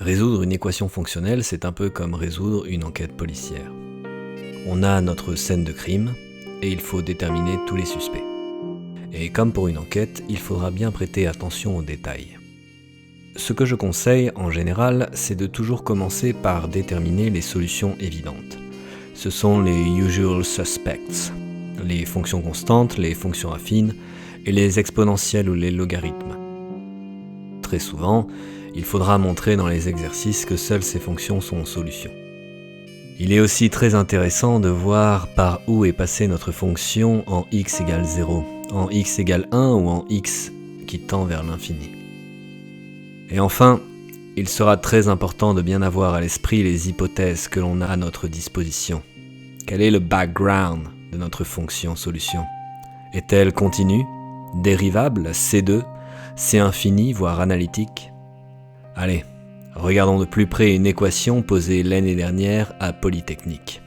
Résoudre une équation fonctionnelle, c'est un peu comme résoudre une enquête policière. On a notre scène de crime, et il faut déterminer tous les suspects. Et comme pour une enquête, il faudra bien prêter attention aux détails. Ce que je conseille, en général, c'est de toujours commencer par déterminer les solutions évidentes. Ce sont les usual suspects, les fonctions constantes, les fonctions affines, et les exponentielles ou les logarithmes. Très souvent, il faudra montrer dans les exercices que seules ces fonctions sont solutions. Il est aussi très intéressant de voir par où est passée notre fonction en x égale 0, en x égale 1 ou en x qui tend vers l'infini. Et enfin, il sera très important de bien avoir à l'esprit les hypothèses que l'on a à notre disposition. Quel est le background de notre fonction solution? Est-elle continue, dérivable, C2, C infini, voire analytique? Allez, regardons de plus près une équation posée l'année dernière à Polytechnique.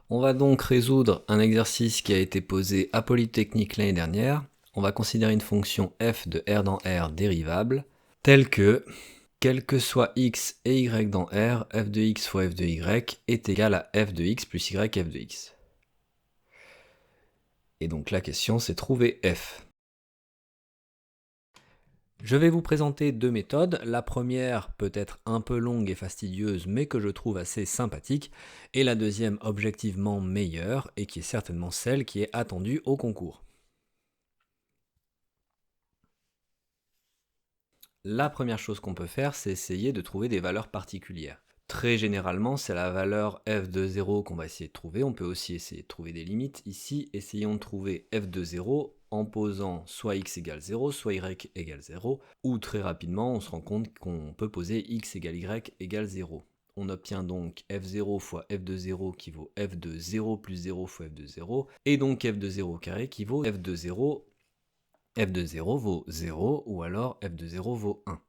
On va donc résoudre un exercice qui a été posé à Polytechnique l'année dernière. On va considérer une fonction f de R dans R dérivable, telle que, quel que soit x et y dans R, f de x fois f de y est égal à f de x plus y f de x. Et donc la question c'est trouver f. Je vais vous présenter deux méthodes. La première peut être un peu longue et fastidieuse, mais que je trouve assez sympathique, et la deuxième objectivement meilleure, et qui est certainement celle qui est attendue au concours. La première chose qu'on peut faire, c'est essayer de trouver des valeurs particulières. Très généralement, c'est la valeur f de 0 qu'on va essayer de trouver. On peut aussi essayer de trouver des limites. Ici, essayons de trouver f de 0 en posant soit x égale 0, soit y égale 0, ou très rapidement, on se rend compte qu'on peut poser x égale y égale 0. On obtient donc f0 fois f de 0 qui vaut f de 0 plus 0 fois f de 0, et donc f de 0 carré qui vaut f de 0. F de 0 vaut 0, ou alors f de 0 vaut 1.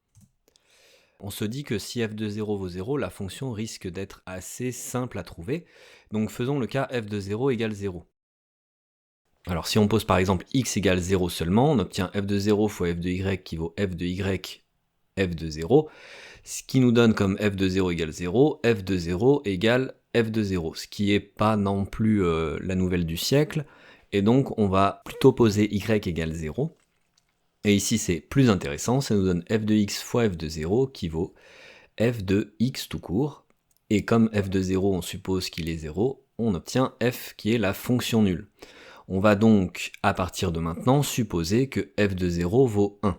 On se dit que si f de 0 vaut 0, la fonction risque d'être assez simple à trouver. Donc faisons le cas f de 0 égale 0. Alors si on pose par exemple x égale 0 seulement, on obtient f de 0 fois f de y qui vaut f de y f de 0, ce qui nous donne comme f de 0 égale 0, f de 0 égale f de 0, ce qui n'est pas non plus la nouvelle du siècle, et donc on va plutôt poser y égale 0. Et ici c'est plus intéressant, ça nous donne f de x fois f de 0 qui vaut f de x tout court, et comme f de 0 on suppose qu'il est 0, on obtient f qui est la fonction nulle. On va donc, à partir de maintenant, supposer que f de 0 vaut 1.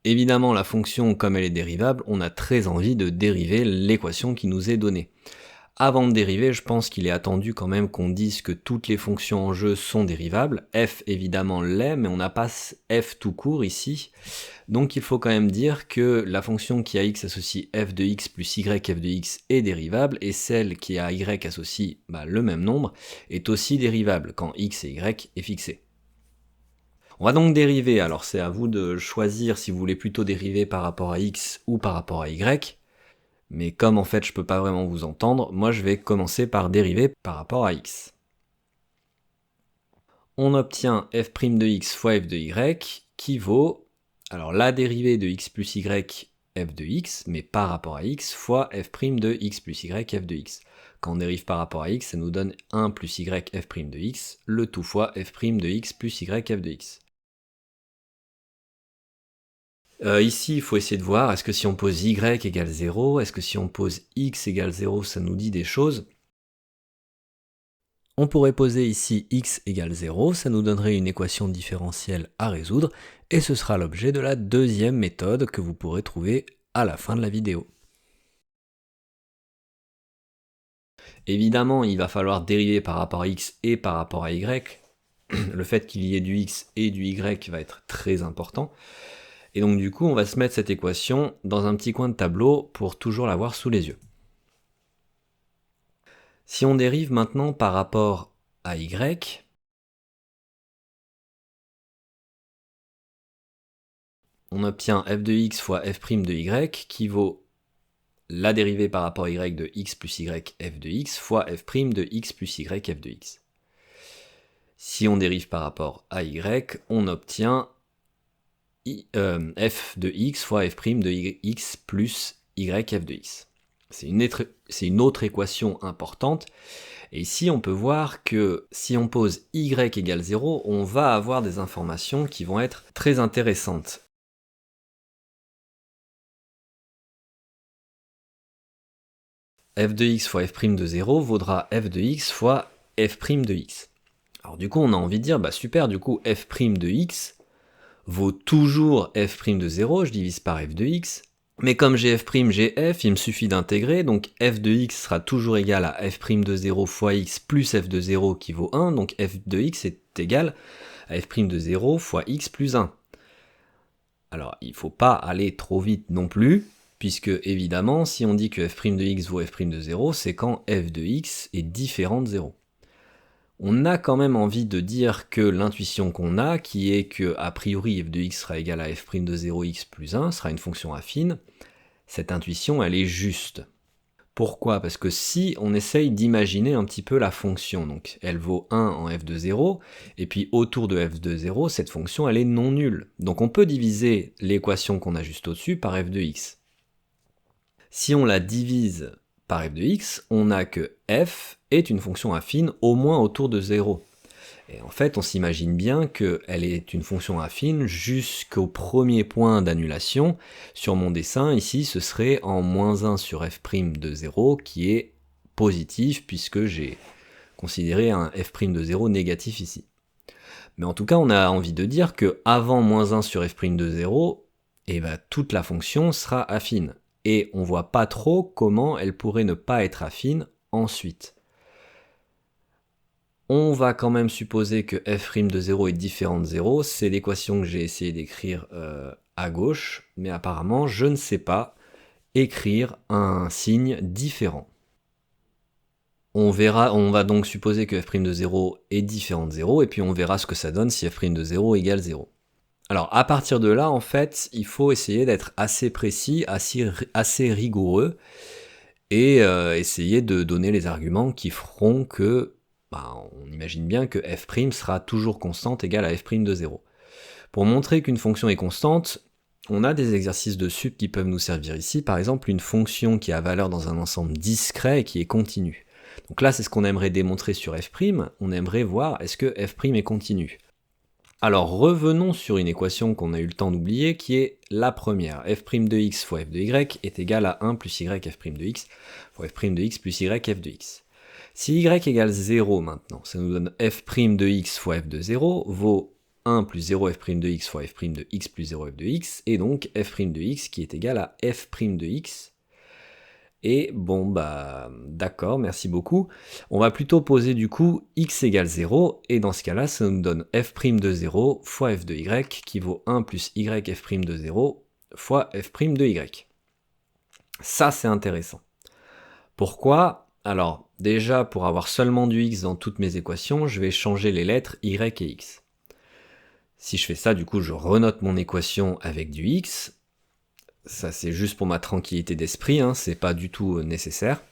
Évidemment, la fonction, comme elle est dérivable, on a très envie de dériver l'équation qui nous est donnée. Avant de dériver, je pense qu'il est attendu quand même qu'on dise que toutes les fonctions en jeu sont dérivables. F évidemment l'est, mais on n'a pas f tout court ici. Donc il faut quand même dire que la fonction qui a x associe f de x plus y f de x est dérivable, et celle qui a y associe le même nombre est aussi dérivable quand x et y est fixé. On va donc dériver, alors c'est à vous de choisir si vous voulez plutôt dériver par rapport à x ou par rapport à y, mais comme en fait je peux pas vraiment vous entendre, moi je vais commencer par dériver par rapport à x. On obtient f' de x fois f de y qui vaut, alors la dérivée de x plus y f de x, mais par rapport à x, fois f' de x plus y f de x. Quand on dérive par rapport à x, ça nous donne 1 plus y f' de x, le tout fois f' de x plus y f de x. Ici, il faut essayer de voir, est-ce que si on pose y égale 0, est-ce que si on pose x égale 0, ça nous dit des choses? On pourrait poser ici x égale 0, ça nous donnerait une équation différentielle à résoudre, et ce sera l'objet de la deuxième méthode que vous pourrez trouver à la fin de la vidéo. Évidemment, il va falloir dériver par rapport à x et par rapport à y. Le fait qu'il y ait du x et du y va être très important. Et donc du coup, on va se mettre cette équation dans un petit coin de tableau pour toujours l'avoir sous les yeux. Si on dérive maintenant par rapport à y, on obtient f de x fois f' de y qui vaut la dérivée par rapport à y de x plus y f de x fois f' de x plus y f de x. Si on dérive par rapport à y, on obtient f de x fois f' de x plus y f de x. C'est une autre équation importante. Et ici, on peut voir que si on pose y égale 0, on va avoir des informations qui vont être très intéressantes. F de x fois f' de 0 vaudra f de x fois f' de x. Alors du coup, on a envie de dire, bah super, du coup, f' de x vaut toujours f' de 0, je divise par f de x. Mais comme j'ai f', j'ai f, il me suffit d'intégrer, donc f de x sera toujours égal à f' de 0 fois x plus f de 0 qui vaut 1, donc f de x est égal à f' de 0 fois x plus 1. Alors, il ne faut pas aller trop vite non plus, puisque évidemment, si on dit que f' de x vaut f' de 0, c'est quand f de x est différent de 0. On a quand même envie de dire que l'intuition qu'on a, qui est que a priori f de x sera égal à f' de 0 x plus 1, sera une fonction affine, cette intuition, elle est juste. Pourquoi? Parce que si on essaye d'imaginer un petit peu la fonction, donc elle vaut 1 en f de 0, et puis autour de f de 0, cette fonction elle est non nulle. Donc on peut diviser l'équation qu'on a juste au-dessus par f de x. Si on la divise par f de x, on a que f est une fonction affine au moins autour de 0. Et en fait, on s'imagine bien qu'elle est une fonction affine jusqu'au premier point d'annulation. Sur mon dessin, ici, ce serait en moins 1 sur f' de 0, qui est positif, puisque j'ai considéré un f' de 0 négatif ici. Mais en tout cas, on a envie de dire que avant moins 1 sur f' de 0, eh ben, toute la fonction sera affine. Et on voit pas trop comment elle pourrait ne pas être affine ensuite. On va quand même supposer que f' de 0 est différent de 0, c'est l'équation que j'ai essayé d'écrire à gauche, mais apparemment je ne sais pas écrire un signe différent. On va donc supposer que f' de 0 est différent de 0, et puis on verra ce que ça donne si f' de 0 égale 0. Alors à partir de là, en fait, il faut essayer d'être assez précis, assez rigoureux, et essayer de donner les arguments qui feront que on imagine bien que f' sera toujours constante égale à f' de 0. Pour montrer qu'une fonction est constante, on a des exercices de sup qui peuvent nous servir ici. Par exemple, une fonction qui a valeur dans un ensemble discret et qui est continue. Donc là, c'est ce qu'on aimerait démontrer sur f'. On aimerait voir est-ce que f' est continu. Alors revenons sur une équation qu'on a eu le temps d'oublier, qui est la première. f' de x fois f de y est égal à 1 plus y f' de x fois f' de x plus y f de x. Si y égale 0 maintenant, ça nous donne f' de x fois f de 0 vaut 1 plus 0 f' de x fois f' de x plus 0 f de x, et donc f' de x qui est égal à f' de x. Et bon bah d'accord, merci beaucoup. On va plutôt poser du coup x égale 0, et dans ce cas-là, ça nous donne f' de 0 fois f de y qui vaut 1 plus y f' de 0 fois f' de y. Ça c'est intéressant. Pourquoi? Alors, déjà, pour avoir seulement du x dans toutes mes équations, je vais changer les lettres y et x. Si je fais ça, du coup, je renote mon équation avec du x. Ça, c'est juste pour ma tranquillité d'esprit, hein, c'est pas du tout nécessaire.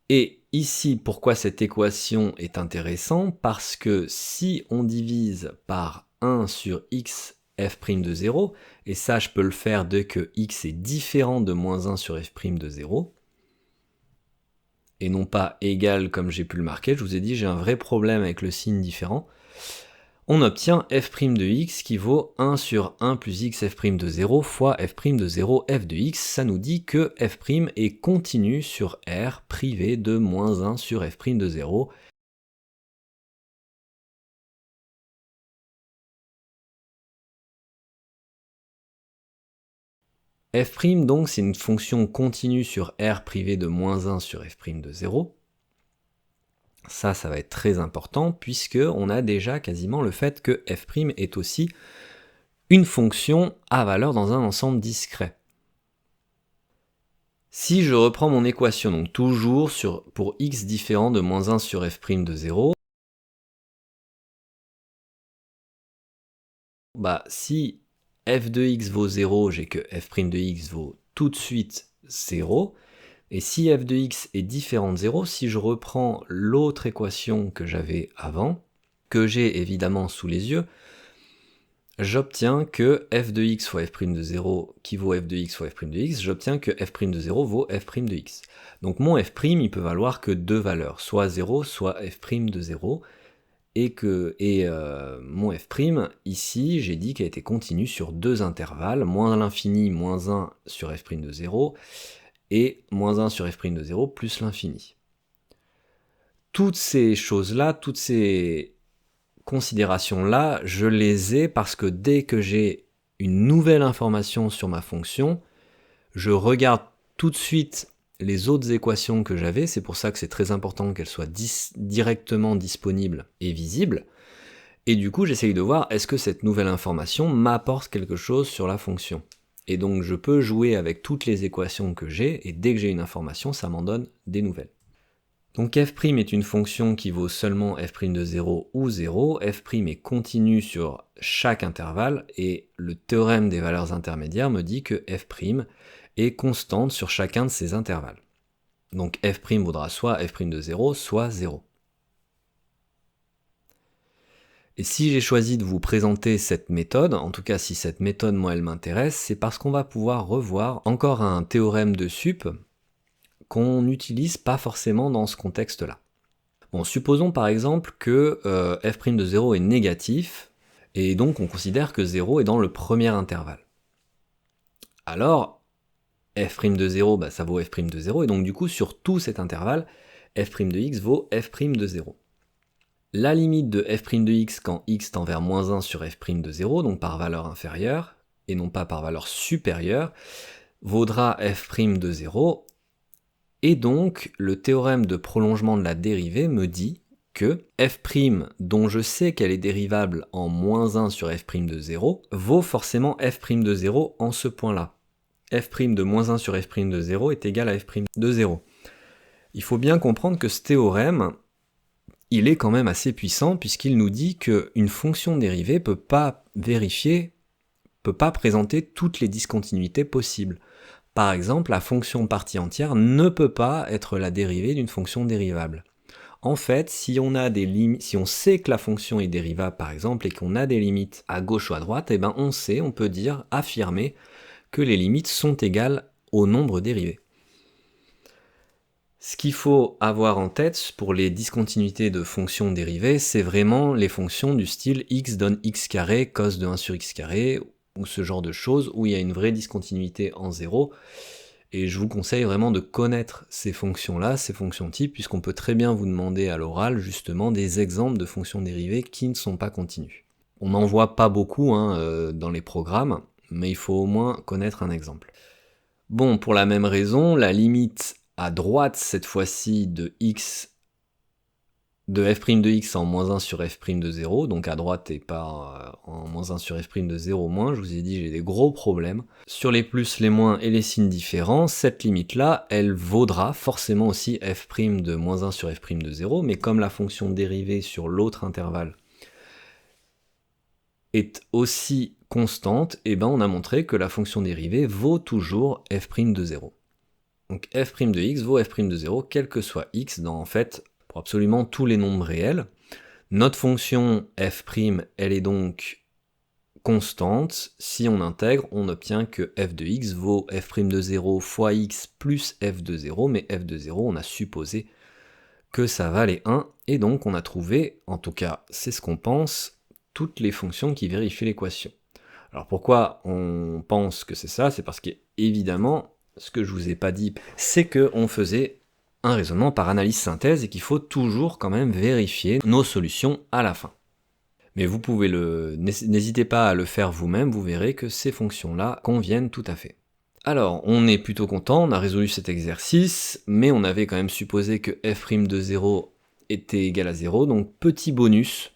Et ici, pourquoi cette équation est intéressante? Parce que si on divise par 1 sur x f' de 0, et ça, je peux le faire dès que x est différent de moins 1 sur f' de 0, et non pas égal comme j'ai pu le marquer, je vous ai dit j'ai un vrai problème avec le signe différent, on obtient f' de x qui vaut 1 sur 1 plus x f' de 0 fois f' de 0 f de x. Ça nous dit que f' est continu sur R privé de moins 1 sur f' de 0. F' donc c'est une fonction continue sur R privé de moins 1 sur f' de 0. Ça va être très important puisque on a déjà quasiment le fait que f' est aussi une fonction à valeur dans un ensemble discret. Si je reprends mon équation, donc toujours pour x différent de moins 1 sur f' de 0, si f de x vaut 0, j'ai que f' de x vaut tout de suite 0. Et si f de x est différent de 0, si je reprends l'autre équation que j'avais avant, que j'ai évidemment sous les yeux, j'obtiens que f de x fois f' de 0 qui vaut f de x fois f' de x, j'obtiens que f' de 0 vaut f' de x. Donc mon f', il peut valoir que deux valeurs, soit 0, soit f' de 0, et mon f', ici, j'ai dit qu'elle était continue sur deux intervalles, moins l'infini, moins 1 sur f' de 0, et moins 1 sur f' de 0 plus l'infini. Toutes ces choses-là, toutes ces considérations-là, je les ai parce que dès que j'ai une nouvelle information sur ma fonction, je regarde tout de suite les autres équations que j'avais, c'est pour ça que c'est très important qu'elles soient directement disponibles et visibles, et du coup j'essaye de voir est-ce que cette nouvelle information m'apporte quelque chose sur la fonction. Et donc je peux jouer avec toutes les équations que j'ai, et dès que j'ai une information, ça m'en donne des nouvelles. Donc f' est une fonction qui vaut seulement f' de 0 ou 0, f' est continu sur chaque intervalle, et le théorème des valeurs intermédiaires me dit que f' est constante sur chacun de ces intervalles. Donc f' vaudra soit f' de 0, soit 0. Et si j'ai choisi de vous présenter cette méthode, en tout cas si cette méthode moi elle m'intéresse, c'est parce qu'on va pouvoir revoir encore un théorème de sup qu'on n'utilise pas forcément dans ce contexte-là. Bon, supposons par exemple que f' de 0 est négatif, et donc on considère que 0 est dans le premier intervalle. Alors, f' de 0, ça vaut f' de 0, et donc du coup sur tout cet intervalle, f' de x vaut f' de 0. La limite de f' de x quand x tend vers moins 1 sur f' de 0, donc par valeur inférieure, et non pas par valeur supérieure, vaudra f' de 0, et donc le théorème de prolongement de la dérivée me dit que f', dont je sais qu'elle est dérivable en moins 1 sur f' de 0, vaut forcément f' de 0 en ce point-là. f' de moins 1 sur f' de 0 est égal à f' de 0. Il faut bien comprendre que ce théorème, il est quand même assez puissant puisqu'il nous dit qu'une fonction dérivée peut pas présenter toutes les discontinuités possibles. Par exemple, la fonction partie entière ne peut pas être la dérivée d'une fonction dérivable. En fait, si on sait que la fonction est dérivable par exemple et qu'on a des limites à gauche ou à droite, on peut affirmer que les limites sont égales au nombre dérivé. Ce qu'il faut avoir en tête pour les discontinuités de fonctions dérivées, c'est vraiment les fonctions du style x donne x carré, cos de 1 sur x carré, ou ce genre de choses où il y a une vraie discontinuité en 0. Et je vous conseille vraiment de connaître ces fonctions-là, ces fonctions types, puisqu'on peut très bien vous demander à l'oral justement des exemples de fonctions dérivées qui ne sont pas continues. On n'en voit pas beaucoup dans les programmes, mais il faut au moins connaître un exemple. Bon, pour la même raison, la limite à droite cette fois-ci de f' de x en moins 1 sur f' de 0, donc à droite et pas en moins 1 sur f' de 0 moins, je vous ai dit j'ai des gros problèmes. Sur les plus, les moins et les signes différents, cette limite-là, elle vaudra forcément aussi f' de moins 1 sur f' de 0, mais comme la fonction dérivée sur l'autre intervalle est aussi constante, on a montré que la fonction dérivée vaut toujours f' de 0. Donc f' de x vaut f' de 0, quel que soit x, pour absolument tous les nombres réels. Notre fonction f', elle est donc constante. Si on intègre, on obtient que f de x vaut f' de 0 fois x plus f de 0, mais f de 0, on a supposé que ça valait 1, et donc on a trouvé, en tout cas c'est ce qu'on pense, toutes les fonctions qui vérifient l'équation. Alors pourquoi on pense que c'est ça? C'est parce qu'évidemment, ce que je vous ai pas dit, c'est qu'on faisait un raisonnement par analyse synthèse et qu'il faut toujours quand même vérifier nos solutions à la fin. Mais vous pouvez n'hésitez pas à le faire vous-même, vous verrez que ces fonctions-là conviennent tout à fait. Alors, on est plutôt content, on a résolu cet exercice, mais on avait quand même supposé que f' de 0 était égal à 0, donc petit bonus.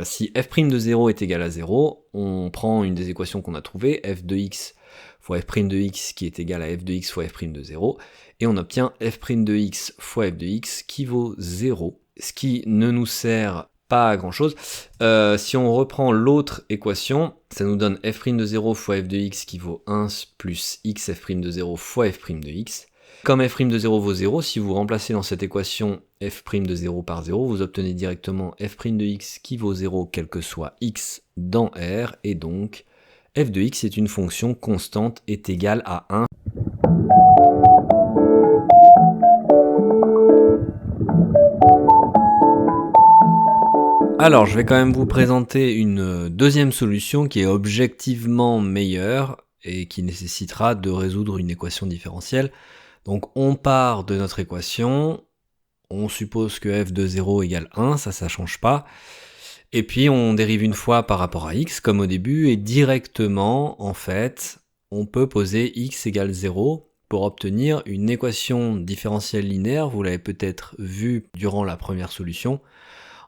Si f' de 0 est égal à 0, on prend une des équations qu'on a trouvées, f de x fois f' de x qui est égal à f de x fois f' de 0, et on obtient f' de x fois f de x qui vaut 0, ce qui ne nous sert pas à grand chose. Si on reprend l'autre équation, ça nous donne f' de 0 fois f de x qui vaut 1 plus x f' de 0 fois f' de x. Comme f' de 0 vaut 0, si vous remplacez dans cette équation f' de 0 par 0, vous obtenez directement f' de x qui vaut 0 quel que soit x dans R, et donc f de x est une fonction constante est égale à 1. Alors, je vais quand même vous présenter une deuxième solution qui est objectivement meilleure et qui nécessitera de résoudre une équation différentielle. Donc on part de notre équation, on suppose que f de 0 égale 1, ça change pas, et puis on dérive une fois par rapport à x comme au début, et directement en fait on peut poser x égale 0 pour obtenir une équation différentielle linéaire. Vous l'avez peut-être vu durant la première solution.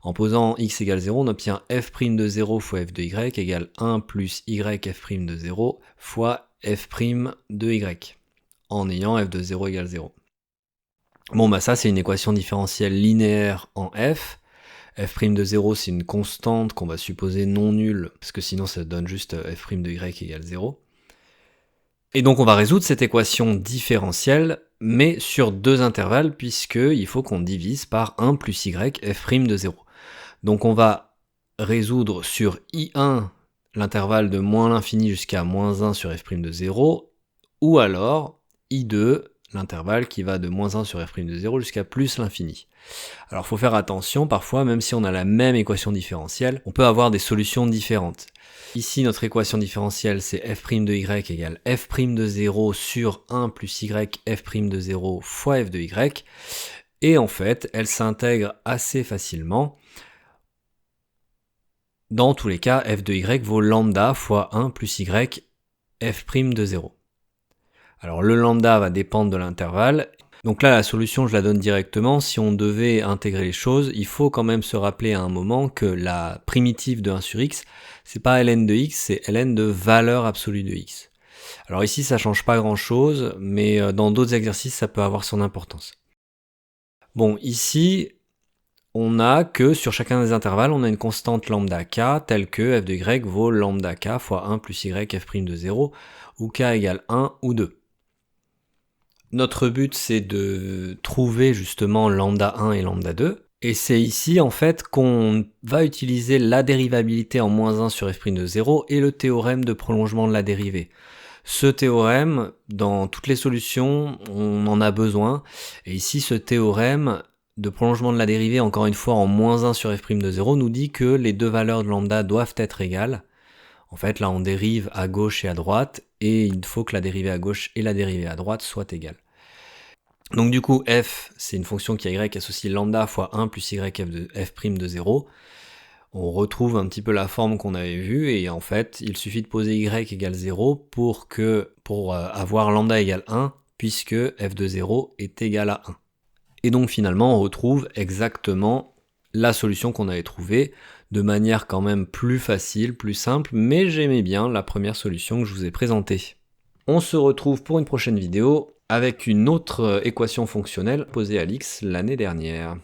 En posant x égale 0, on obtient f' de 0 fois f de y égale 1 plus y f' de 0 fois f' de y, en ayant f de 0 égale 0. Bon bah ça c'est une équation différentielle linéaire en f. f' de 0 c'est une constante qu'on va supposer non nulle, parce que sinon ça donne juste f' de y égale 0. Et donc on va résoudre cette équation différentielle, mais sur deux intervalles, puisqu'il faut qu'on divise par 1 plus y f' de 0. Donc on va résoudre sur I1 l'intervalle de moins l'infini jusqu'à moins 1 sur f' de 0, ou alors I2 l'intervalle qui va de moins 1 sur f' de 0 jusqu'à plus l'infini. Alors il faut faire attention, parfois même si on a la même équation différentielle, on peut avoir des solutions différentes. Ici notre équation différentielle c'est f' de y égale f' de 0 sur 1 plus y f' de 0 fois f de y, et en fait elle s'intègre assez facilement. Dans tous les cas, f de y vaut lambda fois 1 plus y f' de 0. Alors le lambda va dépendre de l'intervalle. Donc là, la solution, je la donne directement. Si on devait intégrer les choses, il faut quand même se rappeler à un moment que la primitive de 1 sur x, c'est pas ln de x, c'est ln de valeur absolue de x. Alors ici, ça change pas grand-chose, mais dans d'autres exercices, ça peut avoir son importance. Bon, ici, on a que sur chacun des intervalles, on a une constante lambda k, telle que f de y vaut lambda k fois 1 plus y f' de 0, où k égale 1 ou 2. Notre but, c'est de trouver justement lambda 1 et lambda 2. Et c'est ici, en fait, qu'on va utiliser la dérivabilité en moins 1 sur f' de 0 et le théorème de prolongement de la dérivée. Ce théorème, dans toutes les solutions, on en a besoin. Et ici, ce théorème de prolongement de la dérivée, encore une fois, en moins 1 sur f' de 0, nous dit que les deux valeurs de lambda doivent être égales. En fait, là, on dérive à gauche et à droite, et il faut que la dérivée à gauche et la dérivée à droite soient égales. Donc du coup, f, c'est une fonction qui a y associe lambda fois 1 plus y f' de 0. On retrouve un petit peu la forme qu'on avait vue, et en fait, il suffit de poser y égale 0 pour avoir lambda égale 1, puisque f de 0 est égal à 1. Et donc finalement, on retrouve exactement la solution qu'on avait trouvée, de manière quand même plus facile, plus simple, mais j'aimais bien la première solution que je vous ai présentée. On se retrouve pour une prochaine vidéo avec une autre équation fonctionnelle posée à l'X l'année dernière.